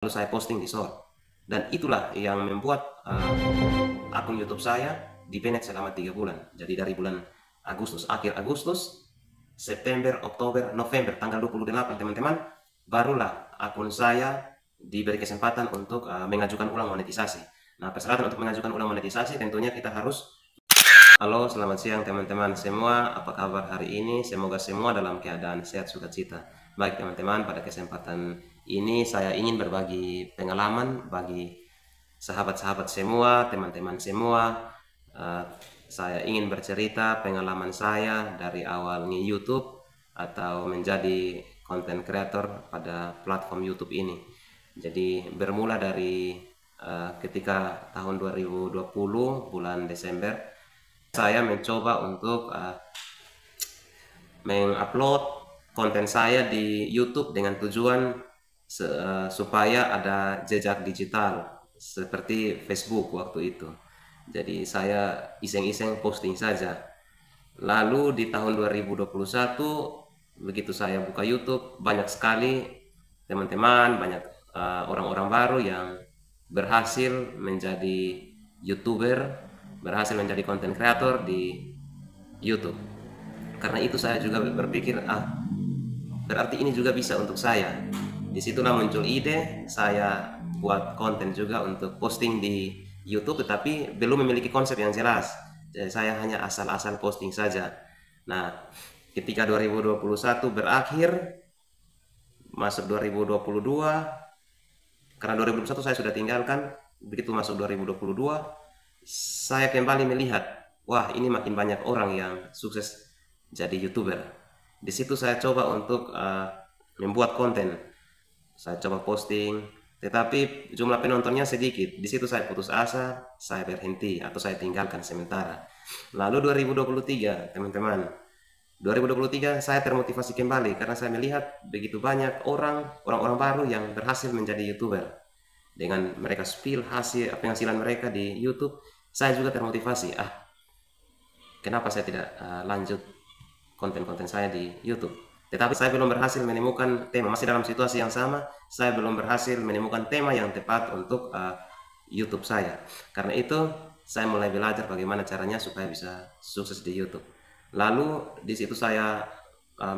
lalu saya posting di short, dan itulah yang membuat akun YouTube saya di-banned selama 3 bulan. Jadi dari bulan Agustus, akhir Agustus, September, Oktober, November, tanggal 28 teman-teman, barulah akun saya diberi kesempatan untuk mengajukan ulang monetisasi. Nah, persyaratan untuk mengajukan ulang monetisasi tentunya kita harus. Halo, selamat siang teman-teman semua. Apa kabar hari ini? Semoga semua dalam keadaan sehat sukacita. Baik teman-teman, pada kesempatan ini saya ingin berbagi pengalaman bagi sahabat-sahabat semua, teman-teman semua. Saya ingin bercerita pengalaman saya dari awal nge-YouTube atau menjadi content creator pada platform YouTube ini. Jadi bermula dari ketika tahun 2020 bulan Desember, saya mencoba untuk mengupload konten saya di YouTube dengan tujuan supaya ada jejak digital seperti Facebook waktu itu. Jadi saya iseng-iseng posting saja. Lalu di tahun 2021 begitu saya buka YouTube, banyak sekali teman-teman, banyak orang-orang baru yang berhasil menjadi YouTuber, berhasil menjadi content creator di YouTube. Karena itu saya juga berpikir, berarti ini juga bisa untuk saya. Disitulah muncul ide, saya buat konten juga untuk posting di YouTube, tetapi belum memiliki konsep yang jelas. Jadi saya hanya asal-asal posting saja. Nah, ketika 2021 berakhir, masuk 2022, karena 2021 saya sudah tinggalkan, begitu masuk 2022, saya kembali melihat, wah ini makin banyak orang yang sukses jadi YouTuber. Di situ saya coba untuk membuat konten. Saya coba posting, tetapi jumlah penontonnya sedikit. Di situ saya putus asa, saya berhenti atau saya tinggalkan sementara. Lalu 2023, teman-teman, 2023 saya termotivasi kembali karena saya melihat begitu banyak orang-orang baru yang berhasil menjadi YouTuber. Dengan mereka spill hasil penghasilan mereka di YouTube, saya juga termotivasi. Kenapa saya tidak lanjut konten-konten saya di YouTube? Tetapi saya belum berhasil menemukan tema, masih dalam situasi yang sama. Saya belum berhasil menemukan tema yang tepat untuk YouTube saya. Karena itu saya mulai belajar bagaimana caranya supaya bisa sukses di YouTube. Lalu di situ saya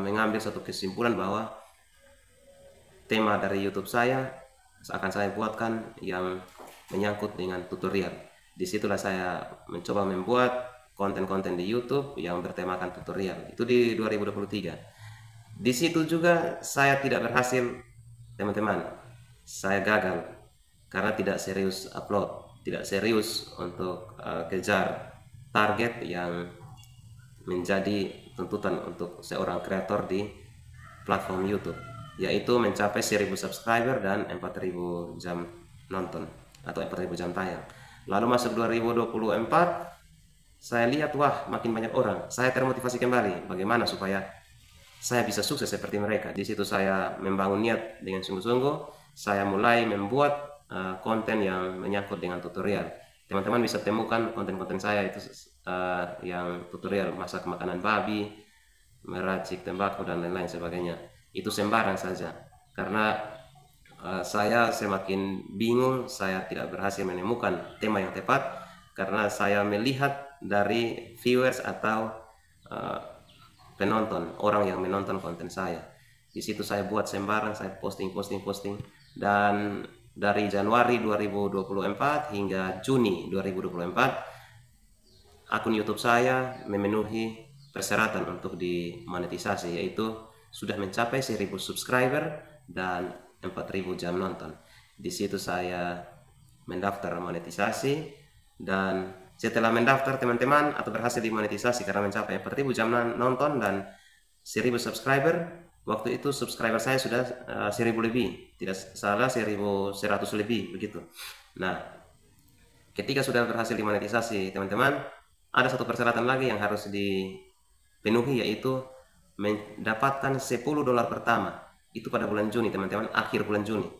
mengambil satu kesimpulan bahwa tema dari YouTube saya akan saya buatkan yang menyangkut dengan tutorial. Disitulah saya mencoba membuat konten-konten di YouTube yang bertemakan tutorial. Itu di 2023. Di situ juga saya tidak berhasil, teman-teman. Saya gagal karena tidak serius upload, tidak serius untuk kejar target yang menjadi tuntutan untuk seorang kreator di platform YouTube, yaitu mencapai 1000 subscriber dan 4000 jam nonton atau 4000 jam tayang. Lalu masuk 2024, saya lihat wah makin banyak orang. Saya termotivasi kembali bagaimana supaya saya bisa sukses seperti mereka. Di situ saya membangun niat dengan sungguh-sungguh. Saya mulai membuat konten yang menyangkut dengan tutorial. Teman-teman bisa temukan konten-konten saya itu yang tutorial masak makanan babi, meracik tembakau dan lain-lain sebagainya. Itu sembarang saja karena saya semakin bingung, saya tidak berhasil menemukan tema yang tepat karena saya melihat dari viewers atau penonton, orang yang menonton konten saya. Di situ saya buat sembarang, saya posting, dan dari Januari 2024 hingga Juni 2024 akun YouTube saya memenuhi persyaratan untuk dimonetisasi, yaitu sudah mencapai 1000 subscriber dan 4000 jam nonton. Di situ saya mendaftar monetisasi, dan setelah mendaftar teman-teman atau berhasil dimonetisasi karena mencapai 4000 jam nonton dan 1000 subscriber, waktu itu subscriber saya sudah 1000 lebih, tidak salah 1100 lebih begitu. Nah, ketika sudah berhasil dimonetisasi teman-teman, ada satu persyaratan lagi yang harus dipenuhi, yaitu mendapatkan $10 pertama. Itu pada bulan Juni teman-teman, akhir bulan Juni.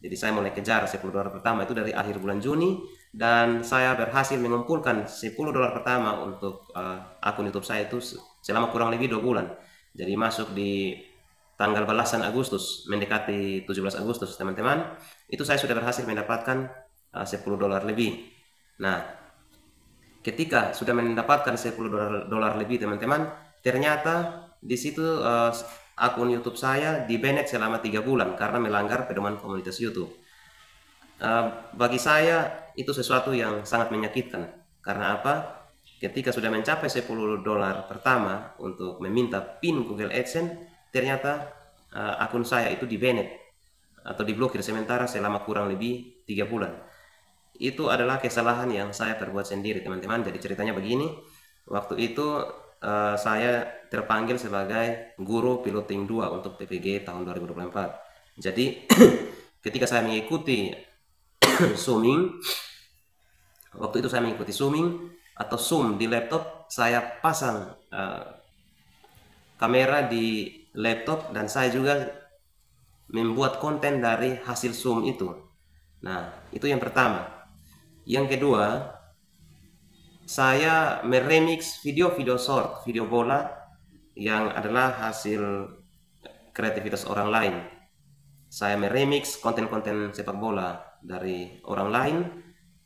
Jadi saya mulai kejar $10 pertama itu dari akhir bulan Juni, dan saya berhasil mengumpulkan $10 pertama untuk akun YouTube saya itu selama kurang lebih 2 bulan. Jadi masuk di tanggal belasan Agustus, mendekati 17 Agustus teman-teman, itu saya sudah berhasil mendapatkan $10 lebih. Nah, ketika sudah mendapatkan $10 lebih teman-teman, ternyata di situ akun YouTube saya di-banned selama 3 bulan karena melanggar pedoman komunitas YouTube. Bagi saya itu sesuatu yang sangat menyakitkan. Karena apa? Ketika sudah mencapai $10 pertama untuk meminta PIN Google AdSense, ternyata akun saya itu di-banned atau diblokir sementara selama kurang lebih 3 bulan. Itu adalah kesalahan yang saya perbuat sendiri teman-teman. Jadi ceritanya begini, waktu itu saya terpanggil sebagai guru piloting 2 untuk TPG tahun 2024. Jadi ketika saya mengikuti zooming, waktu itu saya mengikuti zooming atau zoom di laptop, saya pasang kamera di laptop dan saya juga membuat konten dari hasil zoom itu. Nah, itu yang pertama. Yang kedua, saya meremix video-video short, video bola yang adalah hasil kreativitas orang lain. Saya meremix konten-konten sepak bola dari orang lain,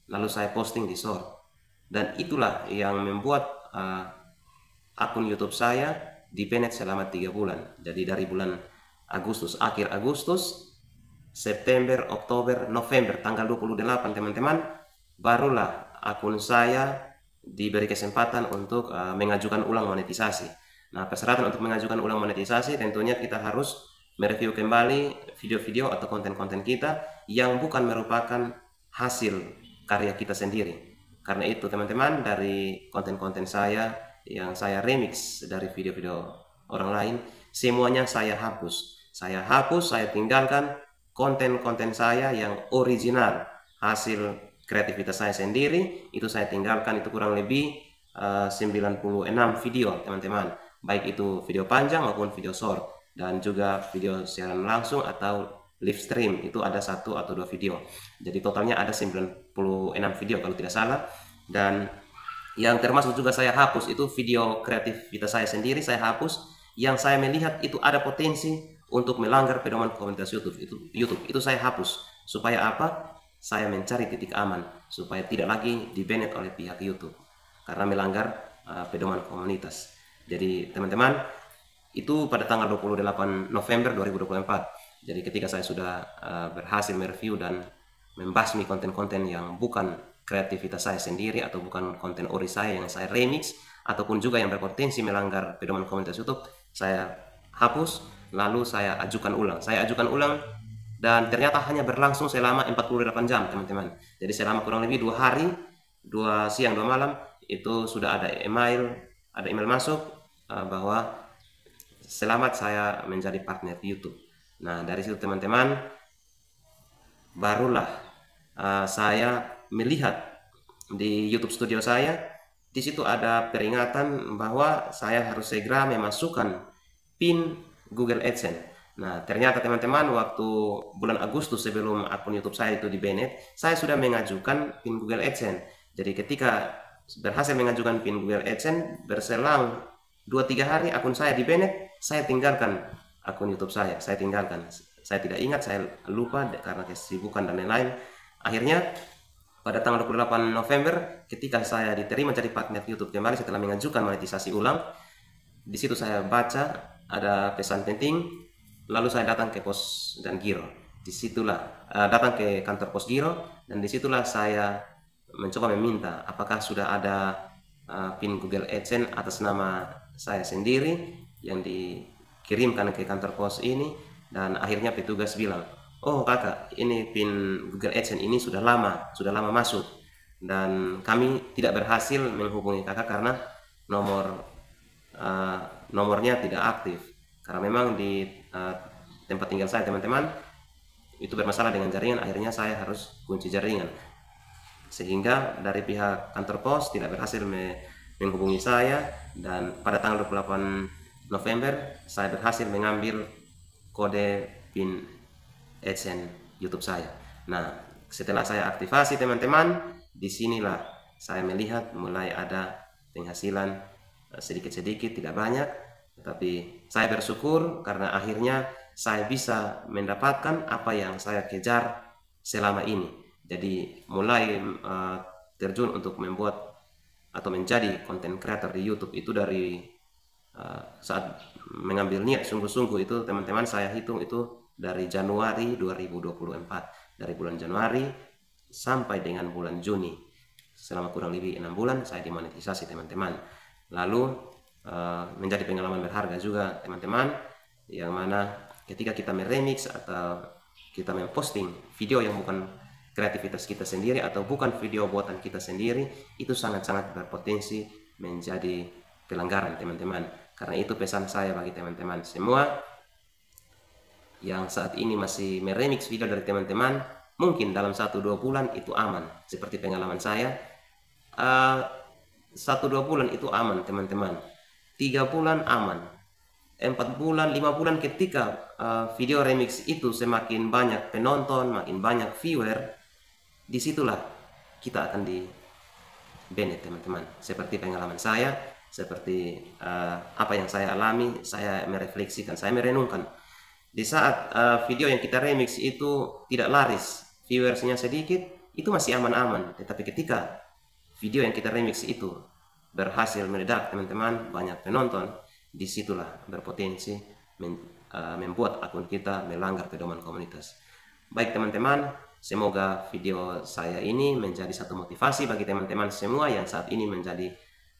lalu saya posting di short. Dan itulah yang membuat akun YouTube saya di-banned selama 3 bulan. Jadi dari bulan Agustus, akhir Agustus, September, Oktober, November, tanggal 28 teman-teman, barulah akun saya diberi kesempatan untuk mengajukan ulang monetisasi. Nah, persyaratan untuk mengajukan ulang monetisasi tentunya kita harus mereview kembali video-video atau konten-konten kita yang bukan merupakan hasil karya kita sendiri. Karena itu teman-teman, dari konten-konten saya yang saya remix dari video-video orang lain, semuanya saya hapus. Saya hapus, saya tinggalkan konten-konten saya yang original, hasil kreativitas saya sendiri, itu saya tinggalkan. Itu kurang lebih 96 video teman-teman, baik itu video panjang maupun video short, dan juga video siaran langsung atau live stream, itu ada 1 atau 2 video. Jadi totalnya ada 96 video kalau tidak salah. Dan yang termasuk juga saya hapus itu video kreativitas saya sendiri, saya hapus yang saya melihat itu ada potensi untuk melanggar pedoman komunitas YouTube. Itu saya hapus. Supaya apa? Saya mencari titik aman supaya tidak lagi di-banned oleh pihak YouTube karena melanggar pedoman komunitas. Jadi teman-teman, itu pada tanggal 28 November 2024. Jadi ketika saya sudah berhasil mereview dan membasmi konten-konten yang bukan kreativitas saya sendiri atau bukan konten ori saya yang saya remix ataupun juga yang berpotensi melanggar pedoman komunitas YouTube, saya hapus lalu saya ajukan ulang. Saya ajukan ulang dan ternyata hanya berlangsung selama 48 jam teman-teman. Jadi selama kurang lebih 2 hari, 2 siang 2 malam, itu sudah ada email masuk bahwa selamat saya menjadi partner YouTube. Nah, dari situ teman-teman, barulah saya melihat di YouTube studio saya, di situ ada peringatan bahwa saya harus segera memasukkan PIN Google AdSense. Nah, ternyata teman-teman, waktu bulan Agustus sebelum akun YouTube saya itu di-banned, saya sudah mengajukan PIN Google AdSense. Jadi ketika berhasil mengajukan PIN Google AdSense, berselang 2-3 hari akun saya di-banned, saya tinggalkan akun YouTube saya. Saya tinggalkan. Saya tidak ingat, saya lupa karena kesibukan dan lain-lain. Akhirnya pada tanggal 28 November, ketika saya diterima jadi partner YouTube kembali setelah mengajukan monetisasi ulang, di situ saya baca ada pesan penting, lalu saya datang ke pos dan giro. Disitulah datang ke kantor pos giro, dan disitulah saya mencoba meminta apakah sudah ada PIN Google AdSense atas nama saya sendiri yang dikirimkan ke kantor pos ini. Dan akhirnya petugas bilang, oh kakak, ini PIN Google AdSense ini sudah lama masuk dan kami tidak berhasil menghubungi kakak karena nomornya tidak aktif, karena memang di tempat tinggal saya teman-teman itu bermasalah dengan jaringan. Akhirnya saya harus kunci jaringan, sehingga dari pihak kantor pos tidak berhasil menghubungi saya. Dan pada tanggal 28 November saya berhasil mengambil kode PIN AdSense YouTube saya. Nah, setelah saya aktifasi teman-teman, disinilah saya melihat mulai ada penghasilan sedikit-sedikit, tidak banyak, Tetapi saya bersyukur karena akhirnya saya bisa mendapatkan apa yang saya kejar selama ini. Jadi mulai terjun untuk membuat atau menjadi content creator di YouTube itu dari saat mengambil niat sungguh-sungguh itu, teman-teman, saya hitung itu dari Januari 2024. Dari bulan Januari sampai dengan bulan Juni, selama kurang lebih 6 bulan saya dimonetisasi, teman-teman. Lalu menjadi pengalaman berharga juga, teman-teman, yang mana ketika kita meremix atau kita memposting video yang bukan kreativitas kita sendiri atau bukan video buatan kita sendiri, itu sangat-sangat berpotensi menjadi pelanggaran, teman-teman. Karena itu pesan saya bagi teman-teman semua yang saat ini masih meremix video dari teman-teman, mungkin dalam 1-2 bulan itu aman. Seperti pengalaman saya, 1-2 bulan itu aman, teman-teman. 3 bulan aman, 4 bulan, 5 bulan ketika video remix itu semakin banyak penonton, makin banyak viewer, disitulah kita akan di banned, teman-teman. Seperti pengalaman saya, seperti apa yang saya alami, saya merefleksikan, saya merenungkan. Di saat video yang kita remix itu tidak laris, viewersnya sedikit, itu masih aman-aman. Tetapi ketika video yang kita remix itu berhasil meledak, teman-teman, banyak penonton, disitulah berpotensi membuat akun kita melanggar pedoman komunitas. Baik, teman-teman, semoga video saya ini menjadi satu motivasi bagi teman-teman semua yang saat ini menjadi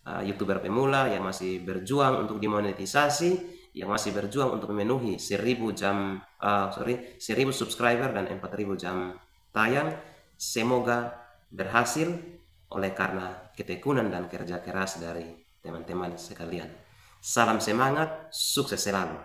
YouTuber pemula, yang masih berjuang untuk dimonetisasi, yang masih berjuang untuk memenuhi 1000 subscriber dan 4000 jam tayang. Semoga berhasil oleh karena ketekunan dan kerja keras dari teman-teman sekalian. Salam semangat, sukses selalu.